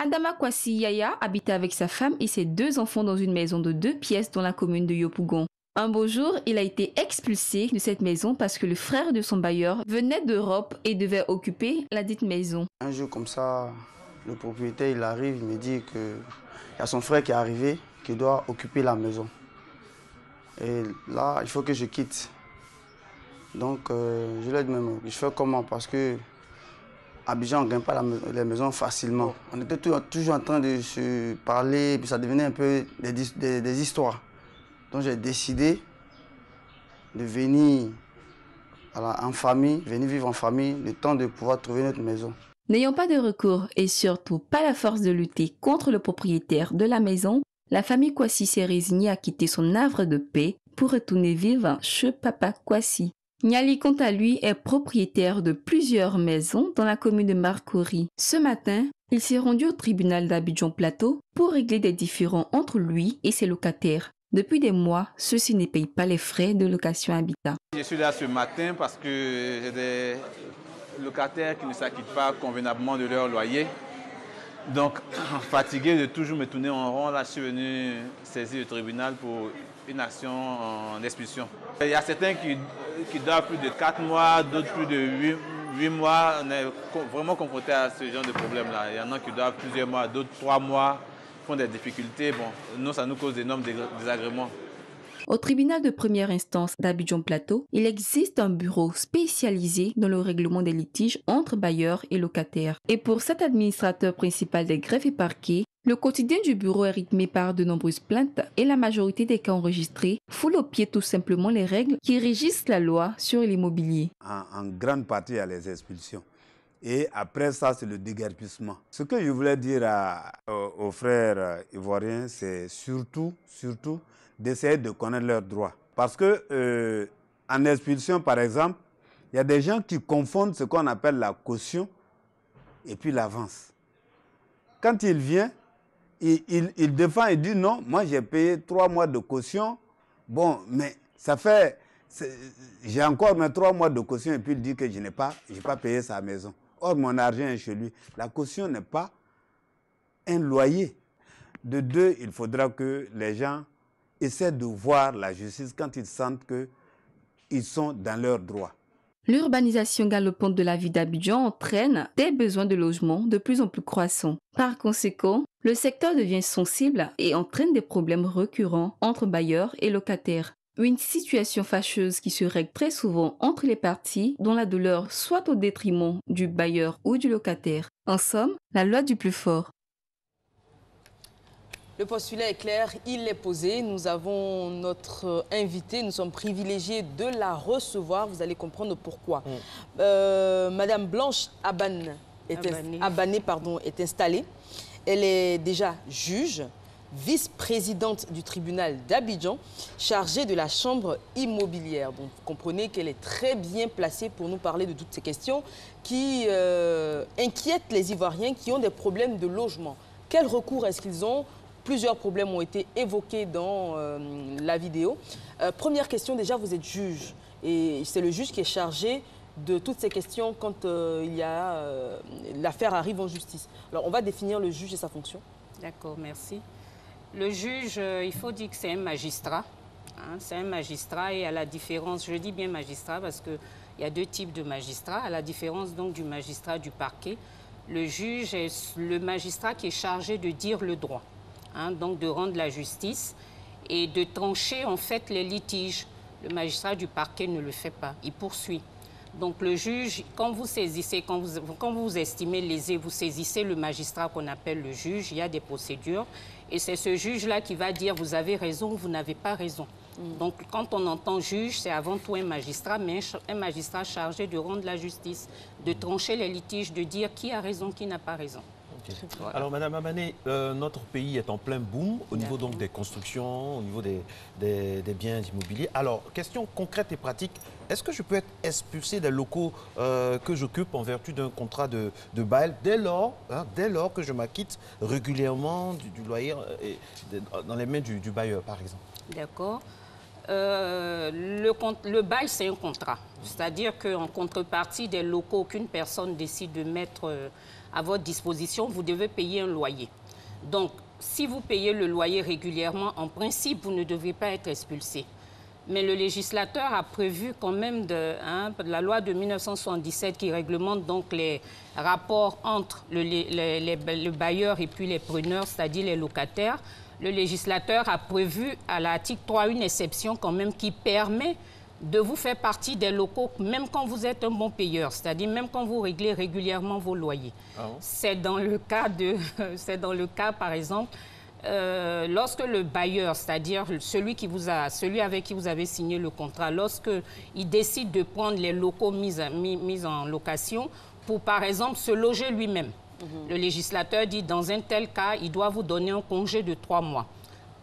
Adama Kwasi Yaya habitait avec sa femme et ses 2 enfants dans une maison de 2 pièces dans la commune de Yopougon. Un beau jour, il a été expulsé de cette maison parce que le frère de son bailleur venait d'Europe et devait occuper la dite maison. Un jour comme ça, le propriétaire il arrive, il me dit qu'il y a son frère qui est arrivé, qui doit occuper la maison. Et là, il faut que je quitte. Donc je lui ai dit, mais je fais comment? Parce que Abidjan, on ne gagne pas les maisons facilement. On était toujours en train de se parler, puis ça devenait un peu des histoires. Donc j'ai décidé de venir en famille, venir vivre en famille, le temps de pouvoir trouver notre maison. N'ayant pas de recours et surtout pas la force de lutter contre le propriétaire de la maison, la famille Kwasi s'est résignée à quitter son havre de paix pour retourner vivre chez Papa Kwasi. Niali, quant à lui, est propriétaire de plusieurs maisons dans la commune de Marcory. Ce matin, il s'est rendu au tribunal d'Abidjan Plateau pour régler des différends entre lui et ses locataires. Depuis des mois, ceux-ci ne payent pas les frais de location habitat. Je suis là ce matin parce que j'ai des locataires qui ne s'acquittent pas convenablement de leur loyer. Donc, fatigué de toujours me tourner en rond, là, je suis venu saisir le tribunal pour une action en expulsion. Il y a certains qui doivent plus de 4 mois, d'autres plus de 8 mois. On est vraiment confronté à ce genre de problème-là. Il y en a qui doivent plusieurs mois, d'autres 3 mois, font des difficultés. Bon, nous, ça nous cause d'énormes désagréments. Au tribunal de première instance d'Abidjan Plateau, il existe un bureau spécialisé dans le règlement des litiges entre bailleurs et locataires. Et pour cet administrateur principal des greffes et parquets, le quotidien du bureau est rythmé par de nombreuses plaintes et la majorité des cas enregistrés foulent au pied tout simplement les règles qui régissent la loi sur l'immobilier. En grande partie, il y a les expulsions. Et après ça, c'est le déguerpissement. Ce que je voulais dire aux frères ivoiriens, c'est surtout d'essayer de connaître leurs droits. Parce que en expulsion, par exemple, il y a des gens qui confondent ce qu'on appelle la caution et puis l'avance. Quand il vient, il défend et dit non, moi j'ai payé 3 mois de caution. Bon, mais ça fait, j'ai encore mes 3 mois de caution et puis il dit que je n'ai pas payé sa maison. Or, mon argent est chez lui. La caution n'est pas un loyer. De 2, il faudra que les gens essaient de voir la justice quand ils sentent qu'ils sont dans leurs droits. L'urbanisation galopante de la ville d'Abidjan entraîne des besoins de logement de plus en plus croissants. Par conséquent, le secteur devient sensible et entraîne des problèmes récurrents entre bailleurs et locataires. Une situation fâcheuse qui se règle très souvent entre les parties dont la douleur soit au détriment du bailleur ou du locataire. En somme, la loi du plus fort. Le postulat est clair, il est posé. Nous avons notre invité, nous sommes privilégiés de la recevoir. Vous allez comprendre pourquoi. Madame Blanche Abané est installée. Elle est déjà juge, vice-présidente du tribunal d'Abidjan, chargée de la chambre immobilière. Donc, vous comprenez qu'elle est très bien placée pour nous parler de toutes ces questions qui inquiètent les Ivoiriens qui ont des problèmes de logement. Quel recours est-ce qu'ils ont? Plusieurs problèmes ont été évoqués dans la vidéo. Première question, déjà, vous êtes juge. Et c'est le juge qui est chargé de toutes ces questions quand l'affaire arrive en justice. Alors, on va définir le juge et sa fonction. D'accord, merci. Le juge, il faut dire que c'est un magistrat. Hein, c'est un magistrat et à la différence, je dis bien magistrat parce qu'il y a 2 types de magistrats. À la différence donc du magistrat du parquet, le juge est le magistrat qui est chargé de dire le droit. Hein, donc de rendre la justice et de trancher en fait les litiges. Le magistrat du parquet ne le fait pas, il poursuit. Donc le juge, quand vous saisissez, quand vous estimez lésé, vous saisissez le magistrat qu'on appelle le juge, il y a des procédures et c'est ce juge-là qui va dire vous avez raison, vous n'avez pas raison. Donc quand on entend juge, c'est avant tout un magistrat, mais un magistrat chargé de rendre la justice, de trancher les litiges, de dire qui a raison, qui n'a pas raison. Okay. Voilà. Alors, Madame Abané, notre pays est en plein boom au niveau donc, des constructions, au niveau des biens immobiliers. Alors, question concrète et pratique, est-ce que je peux être expulsé des locaux que j'occupe en vertu d'un contrat de bail dès lors que je m'acquitte régulièrement du loyer dans les mains du bailleur, par exemple? D'accord. Le bail, c'est un contrat. C'est-à-dire qu'en contrepartie des locaux qu'une personne décide de mettre à votre disposition, vous devez payer un loyer. Donc, si vous payez le loyer régulièrement, en principe, vous ne devez pas être expulsé. Mais le législateur a prévu quand même la loi de 1977 qui réglemente donc les rapports entre le bailleur et puis les preneurs, c'est-à-dire les locataires. Le législateur a prévu à l'article 3 une exception quand même qui permet de vous faire partie des locaux même quand vous êtes un bon payeur, c'est-à-dire même quand vous réglez régulièrement vos loyers. Ah bon? C'est dans le cas par exemple, lorsque le bailleur, c'est-à-dire celui avec qui vous avez signé le contrat, lorsqu'il décide de prendre les locaux mis en location pour, par exemple, se loger lui-même, le législateur dit dans un tel cas, il doit vous donner un congé de 3 mois.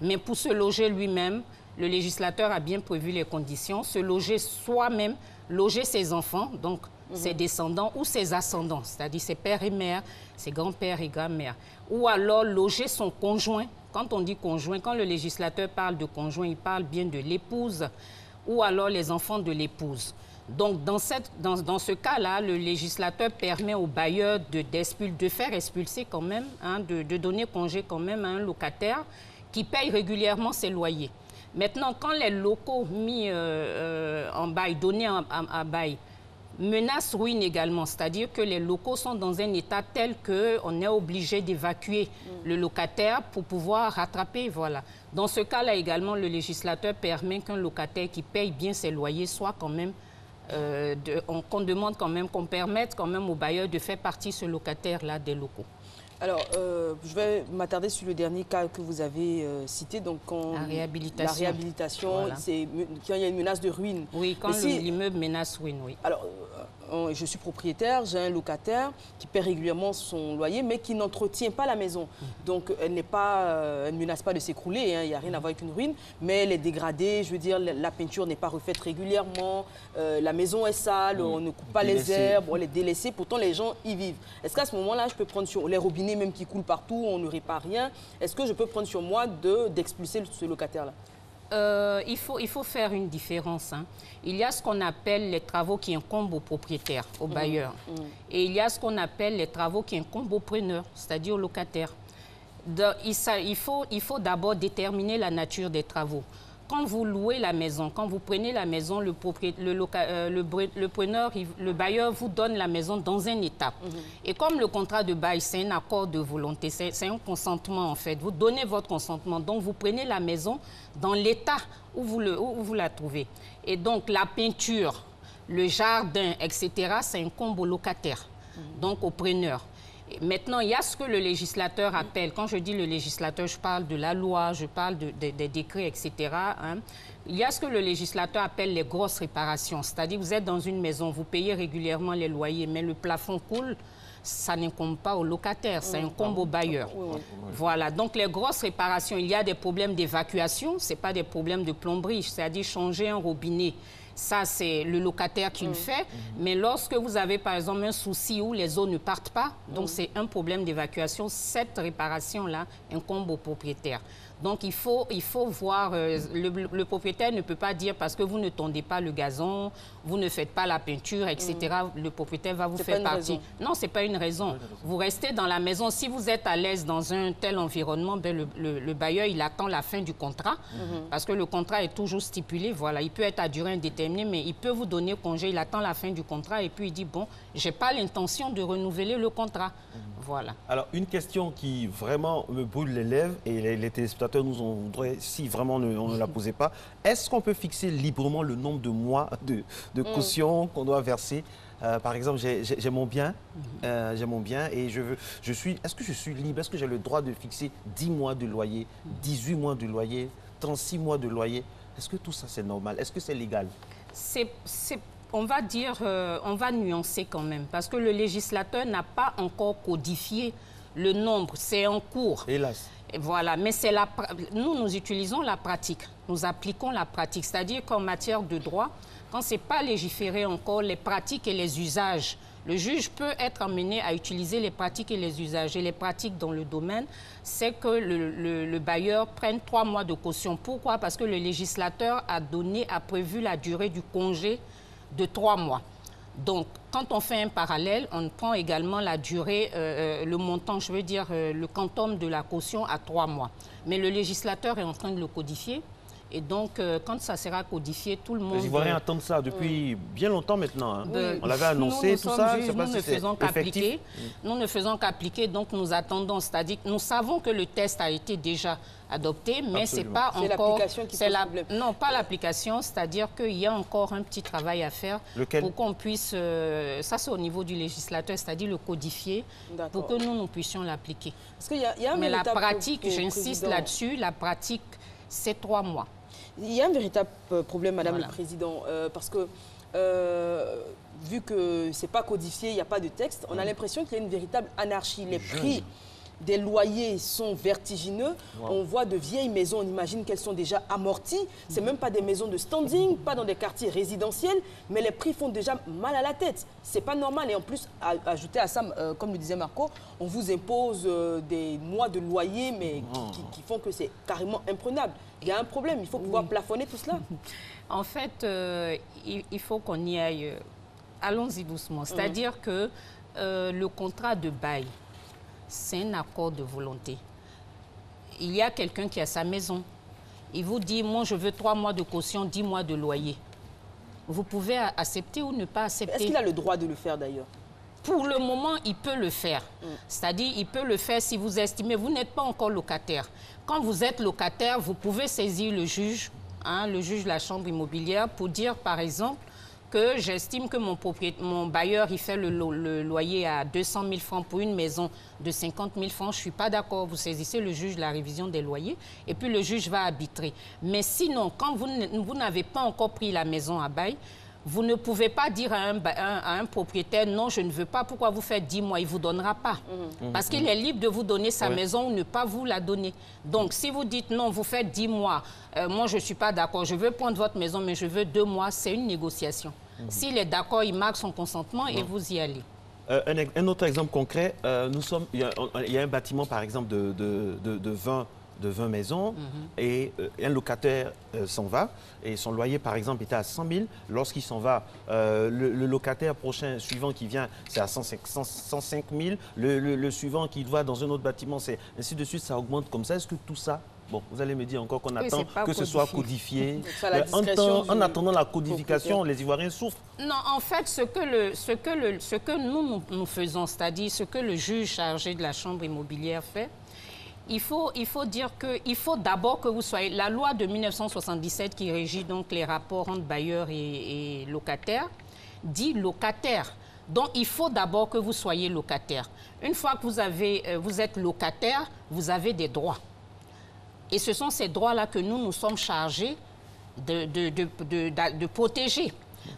Mais pour se loger lui-même, le législateur a bien prévu les conditions, se loger soi-même, loger ses enfants, donc ses descendants ou ses ascendants, c'est-à-dire ses pères et mères, ses grands-pères et grand-mères. Ou alors loger son conjoint. Quand on dit conjoint, quand le législateur parle de conjoint, il parle bien de l'épouse ou alors les enfants de l'épouse. Donc, dans ce cas-là, le législateur permet au bailleur de faire expulser quand même, de donner congé quand même à un locataire qui paye régulièrement ses loyers. Maintenant, quand les locaux mis en bail, donnés à bail, menace ruine également, c'est-à-dire que les locaux sont dans un état tel qu'on est obligé d'évacuer le locataire pour pouvoir rattraper, voilà. Dans ce cas-là également, le législateur permet qu'un locataire qui paye bien ses loyers soit quand même, qu'on demande quand même, qu'on permette quand même au bailleur de faire partie ce locataire-là des locaux. Alors, je vais m'attarder sur le dernier cas que vous avez cité, donc la réhabilitation, voilà. C'est quand il y a une menace de ruine. Oui, quand l'immeuble menace ruine, oui. Alors, je suis propriétaire, j'ai un locataire qui paie régulièrement son loyer, mais qui n'entretient pas la maison. Donc, elle ne menace pas de s'écrouler, il n'y a rien à voir avec une ruine, mais elle est dégradée, je veux dire, la peinture n'est pas refaite régulièrement, la maison est sale, on ne coupe pas les herbes, elle est délaissée, pourtant les gens y vivent. Est-ce qu'à ce moment-là, je peux prendre sur les robinets même qui coulent partout, on ne répare rien, est-ce que je peux prendre sur moi d'expulser ce locataire-là? Il faut faire une différence. Il y a ce qu'on appelle les travaux qui incombent au propriétaire, au bailleur. Et il y a ce qu'on appelle les travaux qui incombent au preneur, c'est-à-dire au locataire. Il faut d'abord déterminer la nature des travaux. Quand vous louez la maison, quand vous prenez la maison, le preneur, le bailleur vous donne la maison dans un état. Et comme le contrat de bail, c'est un accord de volonté, c'est un consentement en fait. Vous donnez votre consentement, donc vous prenez la maison dans l'état où vous la trouvez. Et donc la peinture, le jardin, etc., ça incombe au locataire, donc au preneur. Maintenant, il y a ce que le législateur appelle, quand je dis le législateur, je parle de la loi, je parle des décrets, etc. Il y a ce que le législateur appelle les grosses réparations. C'est-à-dire, vous êtes dans une maison, vous payez régulièrement les loyers, mais le plafond coule, ça n'incombe pas au locataire, ça incombe au bailleur. Voilà, donc les grosses réparations, il y a des problèmes d'évacuation, ce n'est pas des problèmes de plomberie, c'est-à-dire changer un robinet. Ça, c'est le locataire qui le fait. Mais lorsque vous avez, par exemple, un souci où les eaux ne partent pas, donc c'est un problème d'évacuation, cette réparation-là incombe au propriétaire. Donc, il faut voir, le propriétaire ne peut pas dire parce que vous ne tondez pas le gazon, vous ne faites pas la peinture, etc., le propriétaire va vous faire partie. Non, ce n'est pas une raison. Vous restez dans la maison. Si vous êtes à l'aise dans un tel environnement, ben le bailleur, il attend la fin du contrat parce que le contrat est toujours stipulé. Voilà, il peut être à durée indéterminée, mais il peut vous donner congé. Il attend la fin du contrat et puis il dit, bon, je n'ai pas l'intention de renouveler le contrat. Voilà. Alors, une question qui vraiment me brûle les lèvres et les téléspectateurs nous en voudraient si vraiment on ne la posait pas. Est-ce qu'on peut fixer librement le nombre de mois de caution qu'on doit verser? Par exemple, j'ai mon bien, et est-ce que je suis libre? Est-ce que j'ai le droit de fixer 10 mois de loyer, 18 mois de loyer, 36 mois de loyer? Est-ce que tout ça, c'est normal? Est-ce que c'est légal? On va dire, on va nuancer quand même, parce que le législateur n'a pas encore codifié le nombre, c'est en cours. Hélas. Et voilà, mais nous utilisons la pratique, nous appliquons la pratique, c'est-à-dire qu'en matière de droit, quand ce n'est pas légiféré encore, les pratiques et les usages Le juge peut être amené à utiliser les pratiques et les usages. Et les pratiques dans le domaine, c'est que le bailleur prenne 3 mois de caution. Pourquoi? Parce que le législateur a prévu la durée du congé de 3 mois. Donc, quand on fait un parallèle, on prend également la durée, le montant, je veux dire, le quantum de la caution à 3 mois. Mais le législateur est en train de le codifier. Et donc, quand ça sera codifié, tout le monde... Les Ivoiriens attendent ça depuis bien longtemps maintenant. Hein. On l'avait annoncé, tout ça. Nous ne faisons qu'appliquer. Nous ne faisons qu'appliquer, donc nous attendons. C'est-à-dire que nous savons que le test a été déjà adopté, mais ce n'est pas encore... C'est l'application qui pose problème. Non, pas l'application, c'est-à-dire qu'il y a encore un petit travail à faire. Lequel? Pour qu'on puisse... ça, c'est au niveau du législateur, c'est-à-dire le codifier, pour que nous puissions l'appliquer. Mais la pratique, j'insiste là-dessus, la pratique, c'est 3 mois. Il y a un véritable problème, Madame le Président, parce que vu que ce n'est pas codifié, il n'y a pas de texte, on a l'impression qu'il y a une véritable anarchie. Les prix des loyers sont vertigineux. On voit de vieilles maisons, on imagine qu'elles sont déjà amorties. Ce n'est même pas des maisons de standing, pas dans des quartiers résidentiels, mais les prix font déjà mal à la tête. Ce n'est pas normal. Et en plus, ajouter à ça, comme le disait Marco, on vous impose des mois de loyer, mais qui font que c'est carrément imprenable. Il y a un problème, il faut pouvoir plafonner tout cela. En fait, il faut qu'on y aille. Allons-y doucement. C'est-à-dire que le contrat de bail, c'est un accord de volonté. Il y a quelqu'un qui a sa maison. Il vous dit, moi, je veux 3 mois de caution, 10 mois de loyer. Vous pouvez accepter ou ne pas accepter. Est-ce qu'il a le droit de le faire d'ailleurs? Pour le moment, il peut le faire. C'est-à-dire, il peut le faire si vous estimez, vous n'êtes pas encore locataire. Quand vous êtes locataire, vous pouvez saisir le juge de la chambre immobilière pour dire, par exemple, que j'estime que mon bailleur, il fait le loyer à 200 000 francs pour une maison de 50 000 francs. Je ne suis pas d'accord. Vous saisissez le juge de la révision des loyers et puis le juge va arbitrer. Mais sinon, quand vous n'avez pas encore pris la maison à bail, vous ne pouvez pas dire à un propriétaire, non, je ne veux pas, pourquoi vous faites 10 mois, il ne vous donnera pas. Parce qu'il est libre de vous donner sa maison ou ne pas vous la donner. Donc, si vous dites, non, vous faites 10 mois, moi, je ne suis pas d'accord, je veux prendre votre maison, mais je veux 2 mois, c'est une négociation. S'il est d'accord, il marque son consentement et vous y allez. Un autre exemple concret, il y a un bâtiment, par exemple, de 20 maisons et un locataire s'en va et son loyer, par exemple, était à 100 000. Lorsqu'il s'en va, le locataire suivant qui vient, c'est à 105 000. Le suivant qui va dans un autre bâtiment, c'est ainsi de suite, ça augmente comme ça. Est-ce que tout ça... Bon, vous allez me dire encore qu'on attend que ce soit codifié. En attendant la codification, les Ivoiriens souffrent. Non, en fait, ce que nous faisons, c'est-à-dire ce que le juge chargé de la chambre immobilière fait, il faut dire qu'il faut d'abord que vous soyez... La loi de 1977 qui régit donc les rapports entre bailleurs et locataires dit locataire. Donc, il faut d'abord que vous soyez locataire. Une fois que vous êtes locataire, vous avez des droits. Et ce sont ces droits-là que nous sommes chargés de protéger.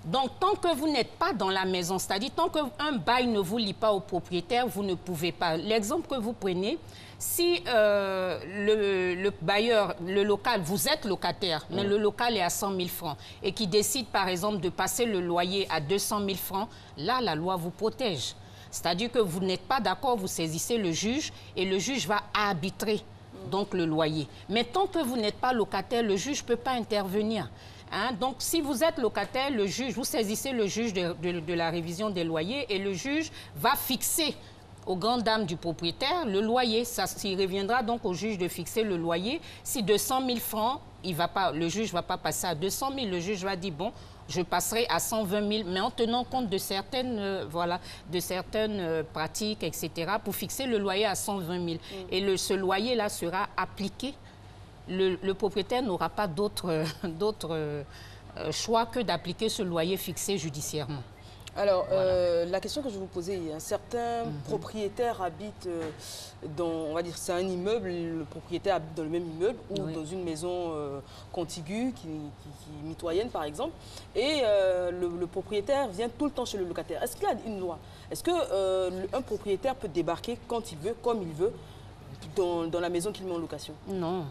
Donc, tant que vous n'êtes pas dans la maison, c'est-à-dire tant qu'un bail ne vous lie pas au propriétaire, vous ne pouvez pas. L'exemple que vous prenez, si le bailleur, le local, vous êtes locataire, mais le local est à 100 000 francs et qui décide, par exemple, de passer le loyer à 200 000 francs, là, la loi vous protège. C'est-à-dire que vous n'êtes pas d'accord, vous saisissez le juge et le juge va arbitrer donc le loyer. Mais tant que vous n'êtes pas locataire, le juge ne peut pas intervenir. Donc, si vous êtes locataire, le juge, vous saisissez le juge de la révision des loyers et le juge va fixer aux grandes dames du propriétaire le loyer. Il reviendra donc au juge de fixer le loyer. Si de 100 000 francs, le juge ne va pas passer à 200 000, le juge va dire, bon, je passerai à 120 000, mais en tenant compte de certaines, pratiques, etc., pour fixer le loyer à 120 000. Et ce loyer-là sera appliqué. Le propriétaire n'aura pas d'autre choix que d'appliquer ce loyer fixé judiciairement. Alors, la question que je vais vous poser, un certain propriétaire habite dans, on va dire, c'est un immeuble, le propriétaire habite dans le même immeuble ou dans une maison contiguë, qui est mitoyenne par exemple, et le propriétaire vient tout le temps chez le locataire. Est-ce qu'il y a une loi? Est-ce qu'un propriétaire peut débarquer quand il veut, comme il veut, dans la maison qu'il met en location? Non.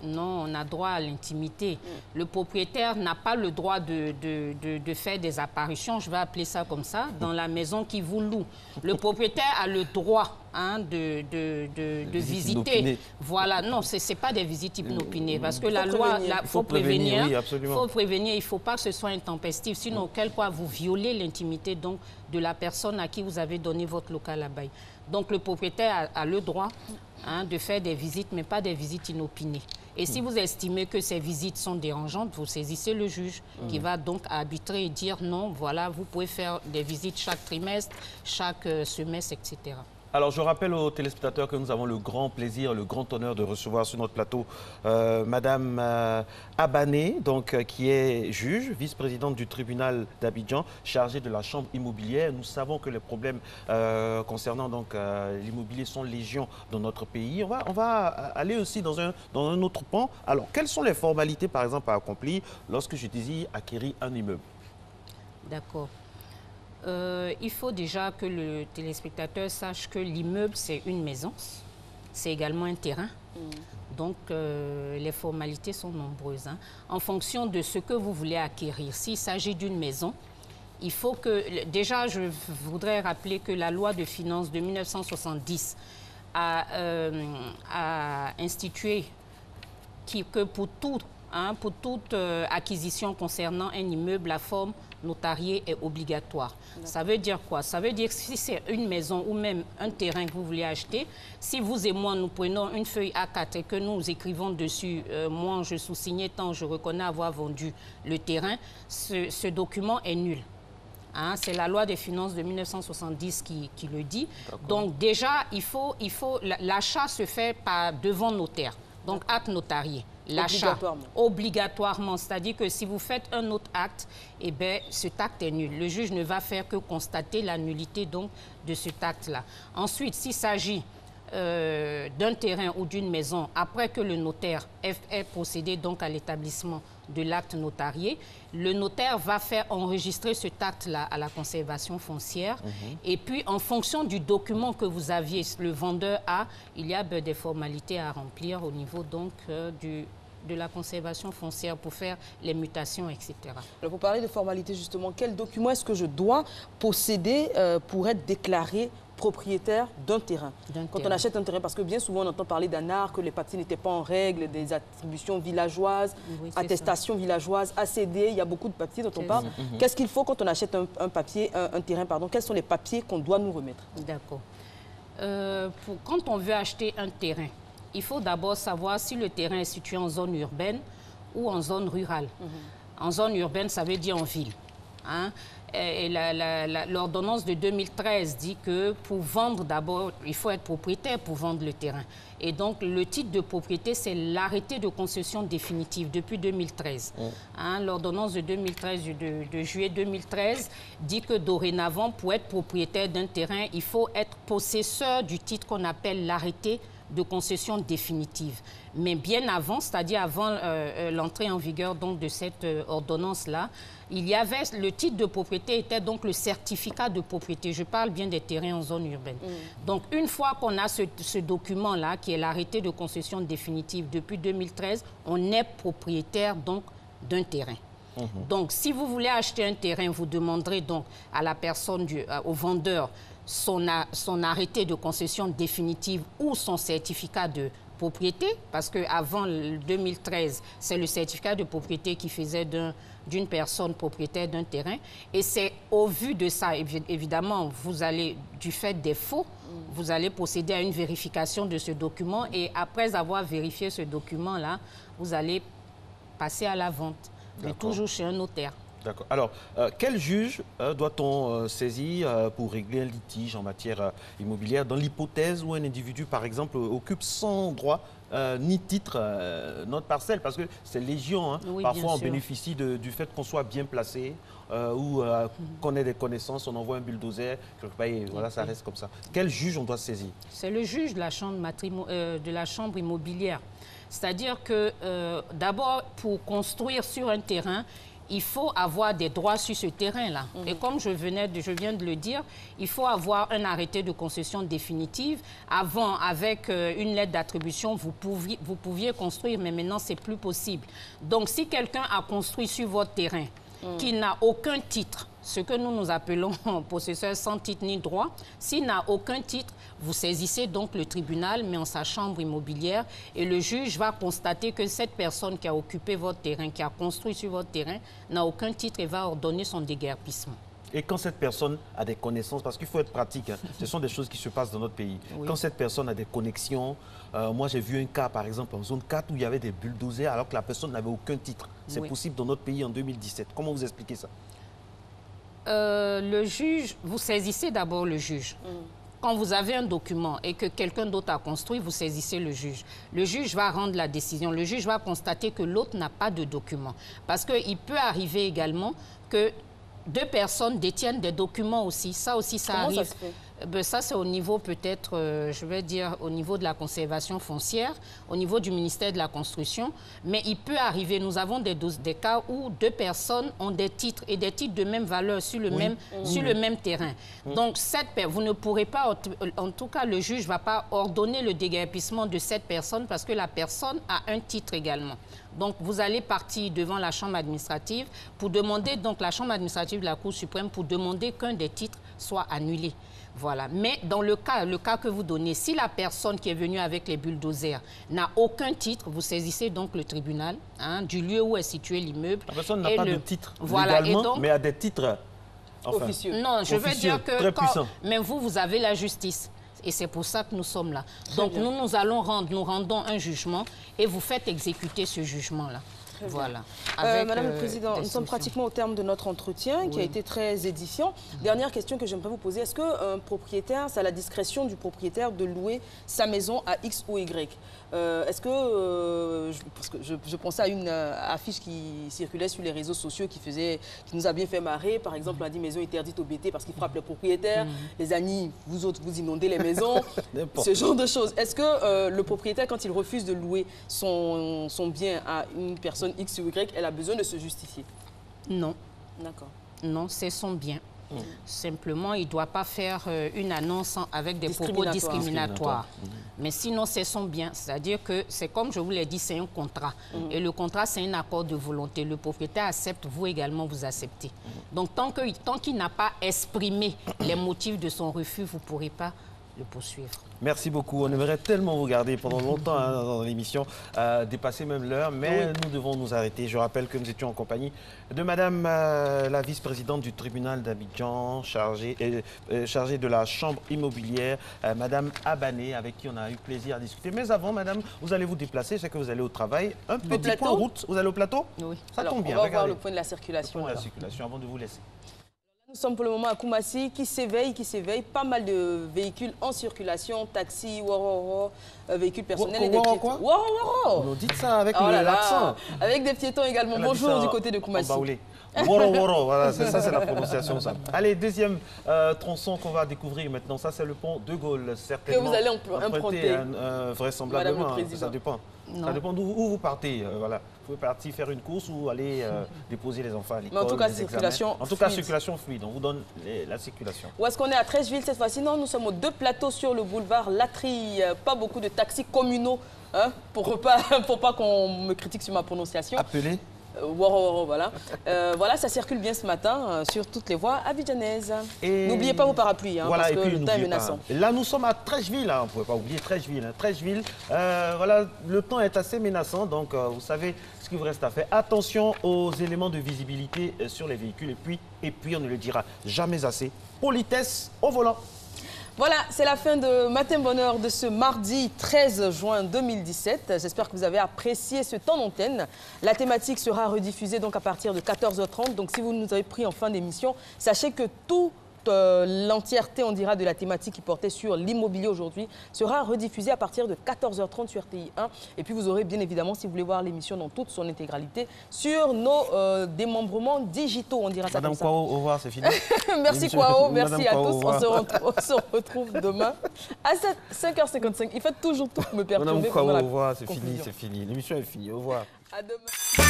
Non, on a droit à l'intimité. Le propriétaire n'a pas le droit de faire des apparitions, je vais appeler ça comme ça, dans la maison qui vous loue. Le propriétaire a le droit de visiter. Inopinées. Voilà, non, ce n'est pas des visites inopinées, parce que la loi, il faut prévenir. Oui, absolument. Il faut prévenir, il ne faut pas que ce soit intempestif, sinon, quel cas vous violez l'intimité donc de la personne à qui vous avez donné votre local à bail. Donc le propriétaire a le droit de faire des visites, mais pas des visites inopinées. Et si vous estimez que ces visites sont dérangeantes, vous saisissez le juge qui va donc arbitrer et dire non, voilà, vous pouvez faire des visites chaque trimestre, chaque semestre, etc. Alors, je rappelle aux téléspectateurs que nous avons le grand plaisir, le grand honneur de recevoir sur notre plateau Madame Abané, donc, qui est juge, vice-présidente du tribunal d'Abidjan, chargée de la chambre immobilière. Nous savons que les problèmes concernant l'immobilier sont légion dans notre pays. On va aller aussi dans un autre pan. Alors, quelles sont les formalités, par exemple, à accomplir lorsque je désire acquérir un immeuble? D'accord. Il faut déjà que le téléspectateur sache que l'immeuble, c'est une maison, c'est également un terrain. Donc, les formalités sont nombreuses. En fonction de ce que vous voulez acquérir, s'il s'agit d'une maison, il faut que... Déjà, je voudrais rappeler que la loi de finances de 1970 a institué que pour toute acquisition concernant un immeuble, la forme notariée est obligatoire. Ça veut dire quoi? Ça veut dire que si c'est une maison ou même un terrain que vous voulez acheter, si vous et moi, nous prenons une feuille A4 et que nous écrivons dessus, moi, je sous-signe tant, je reconnais avoir vendu le terrain, ce document est nul. C'est la loi des finances de 1970 qui le dit. Donc déjà, l'achat se fait devant notaire, donc acte notarié. L'achat, obligatoirement. C'est-à-dire que si vous faites un autre acte, eh bien, cet acte est nul. Le juge ne va faire que constater la nullité donc, de cet acte-là. Ensuite, s'il s'agit d'un terrain ou d'une maison, après que le notaire ait procédé donc à l'établissement de l'acte notarié, le notaire va faire enregistrer cet acte-là à la conservation foncière. Et puis, en fonction du document que vous aviez, le vendeur a, il y a des formalités à remplir au niveau donc de la conservation foncière pour faire les mutations, etc. Alors, pour parler de formalités, justement, quel document est-ce que je dois posséder pour être déclaré propriétaire d'un terrain? Quand on achète un terrain, parce que bien souvent on entend parler d'un art, que les papiers n'étaient pas en règle, des attributions villageoises, attestations villageoises, ACD, il y a beaucoup de papiers dont on parle. Qu'est-ce qu'il faut quand on achète un terrain, pardon, quels sont les papiers qu'on doit nous remettre? D'accord. Quand on veut acheter un terrain, il faut d'abord savoir si le terrain est situé en zone urbaine ou en zone rurale. En zone urbaine, ça veut dire en ville. Et l'ordonnance de 2013 dit que pour vendre d'abord, il faut être propriétaire pour vendre le terrain. Et donc, le titre de propriété, c'est l'arrêté de concession définitive depuis 2013. L'ordonnance de 2013, de juillet 2013, dit que dorénavant, pour être propriétaire d'un terrain, il faut être possesseur du titre qu'on appelle l'arrêté de concession définitive. Mais bien avant, c'est-à-dire avant l'entrée en vigueur donc, de cette ordonnance-là, il y avait le titre de propriété était donc le certificat de propriété. Je parle bien des terrains en zone urbaine. Donc, une fois qu'on a ce document-là, qui est l'arrêté de concession définitive depuis 2013, on est propriétaire donc d'un terrain. Donc, si vous voulez acheter un terrain, vous demanderez donc à la personne, au vendeur, son arrêté de concession définitive ou son certificat de propriété, parce qu'avant 2013, c'est le certificat de propriété qui faisait d'une personne propriétaire d'un terrain. Et c'est au vu de ça, évidemment, vous allez, du fait des faux, vous allez procéder à une vérification de ce document et après avoir vérifié ce document-là, vous allez passer à la vente, mais toujours chez un notaire. D'accord. Alors, quel juge doit-on saisir pour régler un litige en matière immobilière dans l'hypothèse où un individu, par exemple, occupe sans droit ni titre notre parcelle? Parce que c'est légion. Oui, parfois, on bénéficie du fait qu'on soit bien placé ou qu'on ait des connaissances, on envoie un bulldozer, et voilà, ça reste comme ça. Quel juge on doit saisir? C'est le juge de la chambre immobilière. C'est-à-dire que, d'abord, pour construire sur un terrain, il faut avoir des droits sur ce terrain-là. Et comme je viens de le dire, il faut avoir un arrêté de concession définitive. Avant, avec une lettre d'attribution, vous pouviez construire, mais maintenant, c'est plus possible. Donc, si quelqu'un a construit sur votre terrain, qui n'a aucun titre, ce que nous appelons possesseur sans titre ni droit, s'il n'a aucun titre, vous saisissez donc le tribunal, mais en sa chambre immobilière, et le juge va constater que cette personne qui a occupé votre terrain, qui a construit sur votre terrain, n'a aucun titre et va ordonner son déguerpissement. Et quand cette personne a des connaissances, parce qu'il faut être pratique, hein, ce sont des choses qui se passent dans notre pays. Oui. Quand cette personne a des connexions, moi j'ai vu un cas par exemple en zone 4 où il y avait des bulldozers alors que la personne n'avait aucun titre. C'est possible dans notre pays en 2017. Comment vous expliquez ça? Le juge, vous saisissez d'abord le juge. Quand vous avez un document et que quelqu'un d'autre a construit, vous saisissez le juge. Le juge va rendre la décision. Le juge va constater que l'autre n'a pas de document. Parce qu'il peut arriver également que deux personnes détiennent des documents aussi. Ça aussi, ça arrive. Comment ça se fait? Ça, c'est au niveau peut-être, je vais dire, au niveau de la conservation foncière, au niveau du ministère de la Construction. Mais il peut arriver, nous avons des cas où deux personnes ont des titres et des titres de même valeur sur le, même terrain. Donc, vous ne pourrez pas, en tout cas, le juge ne va pas ordonner le déguerpissement de cette personne parce que la personne a un titre également. Donc, vous allez partir devant la Chambre administrative pour demander, donc la Chambre administrative de la Cour suprême, pour demander qu'un des titres soit annulé. Voilà. Mais dans le cas que vous donnez, si la personne qui est venue avec les bulldozers n'a aucun titre, vous saisissez donc le tribunal du lieu où est situé l'immeuble. La personne n'a pas de titre légalement, et donc, mais a des titres officieux. Non, je veux dire que mais vous avez la justice. Et c'est pour ça que nous sommes là. Donc nous rendons un jugement et vous faites exécuter ce jugement-là. Voilà. Madame le Président, nous sommes pratiquement au terme de notre entretien qui a été très édifiant. Dernière question que j'aimerais vous poser. Est-ce qu'un propriétaire, c'est à la discrétion du propriétaire de louer sa maison à X ou Y? Est-ce que, parce que je pensais à une affiche qui circulait sur les réseaux sociaux qui nous a bien fait marrer. Par exemple, on a dit maison interdite au BT parce qu'il frappe les propriétaires. Les amis, vous autres, vous inondez les maisons. Ce genre de choses. Est-ce que le propriétaire, quand il refuse de louer son bien à une personne X ou Y, elle a besoin de se justifier? Non. D'accord. Non, c'est son bien. Simplement, il ne doit pas faire une annonce avec des propos discriminatoires. Mais sinon, c'est son bien. C'est-à-dire que c'est comme je vous l'ai dit, c'est un contrat. Et le contrat, c'est un accord de volonté. Le propriétaire accepte, vous également, vous acceptez. Donc, tant qu'il n'a pas exprimé les motifs de son refus, vous ne pourrez pas le poursuivre. Merci beaucoup. On aimerait tellement vous garder pendant longtemps dans l'émission, dépasser même l'heure, mais nous devons nous arrêter. Je rappelle que nous étions en compagnie de Madame la vice-présidente du tribunal d'Abidjan, chargée de la chambre immobilière, Madame Abané, avec qui on a eu plaisir à discuter. Mais avant, Madame, vous allez vous déplacer, c'est que vous allez au travail. Un petit point en route. Vous allez au plateau? Oui. Ça tombe bien. On va voir le point de la circulation. Le point de la circulation avant de vous laisser. Nous sommes pour le moment à Koumassi, qui s'éveille. Pas mal de véhicules en circulation, taxis, véhicules personnels et des piétons. On dit ça avec l'accent. Avec des piétons également. Bonjour du côté de Koumassi. Voilà, ça c'est la prononciation. Ça. Allez, deuxième tronçon qu'on va découvrir maintenant, ça c'est le pont de Gaulle, certainement. Que vous allez emprunter vraisemblablement, ça dépend. Non. Ça dépend d'où vous partez. Voilà. Vous pouvez partir faire une course ou aller déposer les enfants à l'école. Mais en tout cas, circulation fluide. On vous donne la circulation. Où est-ce qu'on est à Treichville cette fois-ci? Non, nous sommes aux deux plateaux sur le boulevard Latry. Pas beaucoup de taxis communaux pour pas qu'on me critique sur ma prononciation. Appelez. Voilà. Voilà, ça circule bien ce matin sur toutes les voies abidjanaises. N'oubliez pas vos parapluies, voilà, parce que le temps est menaçant. Là, nous sommes à Treichville, on ne pouvait pas oublier Treichville. Treichville, voilà, le temps est assez menaçant, donc vous savez ce qu'il vous reste à faire. Attention aux éléments de visibilité sur les véhicules, et puis on ne le dira jamais assez, politesse au volant. Voilà, c'est la fin de Matin Bonheur de ce mardi 13 juin 2017. J'espère que vous avez apprécié ce temps d'antenne. La thématique sera rediffusée donc à partir de 14h30. Donc si vous nous avez pris en fin d'émission, sachez que l'entièreté, on dira, de la thématique qui portait sur l'immobilier aujourd'hui sera rediffusée à partir de 14h30 sur RTI 1. Et puis vous aurez bien évidemment, si vous voulez voir l'émission dans toute son intégralité, sur nos démembrements digitaux, on dira ça Madame comme ça. Kwao, au revoir, c'est fini. Merci Kwao, merci à tous. On se retrouve demain à 5h55. Il fait toujours tout pour me perturber. Madame Kwao, au revoir, c'est fini. L'émission est finie, au revoir. À demain.